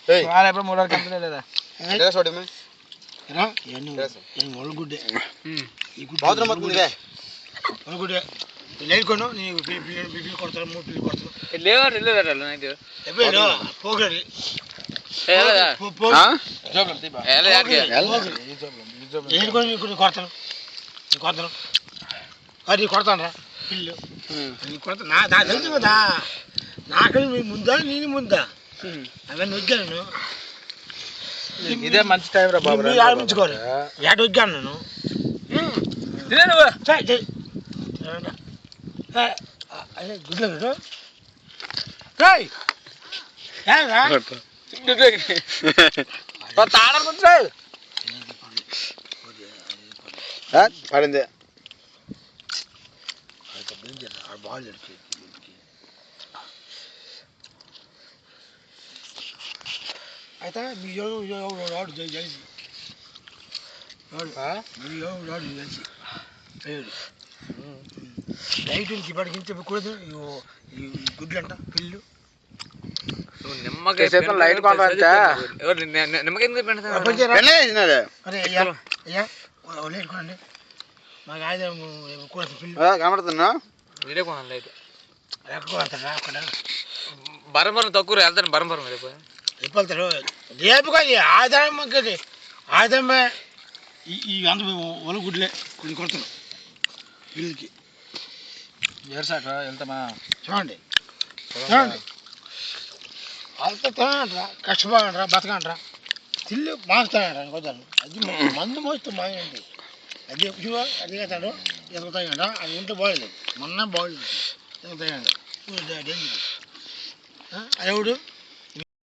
ఎప్పుడు 3 వరకు కంపెనీ లేదా ఒళ్ళగుడ్డే బాత్రూమ్ మొత్తం ఒళ్ళగుడ్డే లైట్ కొను నీకు పిల్లలు కొడతారు 3 పిల్లలు కొడతారు లేవా పోగడి కొడతాను కొడతాను అది కొడతాను రా పిల్లు కొడతా నాకు తెలుసు కదా నాకని మీ ముందా నేను ముందా అవన్నీ వగ్గాను ఇదే మంచి టైం రా బాబు ఆలోచించుకోవాలి ఏట వగ్గాను నేను గుడ్లు పడింది అయితే మీ రాడు తెలిసి రాడు తెలిసి లైట్ ఇప్పటికించకూడదు ఈ గుడ్లు అంట పిల్లు నిమ్మకాయ లైట్ కొనండి మాకు ఆయుధ కనబడుతున్నా వీడియో కొనాలి లైట్ బరం తక్కువ వెళ్తాను బరం రేపు వెళ్తాడు రేపు కానీ ఆదాయం ఆదాయమే ఈ అంత ఒల గుడ్లే కొన్ని కొడతారు పిల్లలకి ఏర్సాక వెళ్తామా చూడండి చూడండి వాళ్ళతో తినంటారా కష్టపడంటారా బతకంటారా తిల్లు మాస్తానంటారా కొద్దాను అది మందు మోస్తూ మాయండి అది అది కట్టాడు ఎదుగుతాయంట అది ఉంటే బాగలేదు మొన్న బాగలేదు ఎదుగుతాయండి అదేవుడు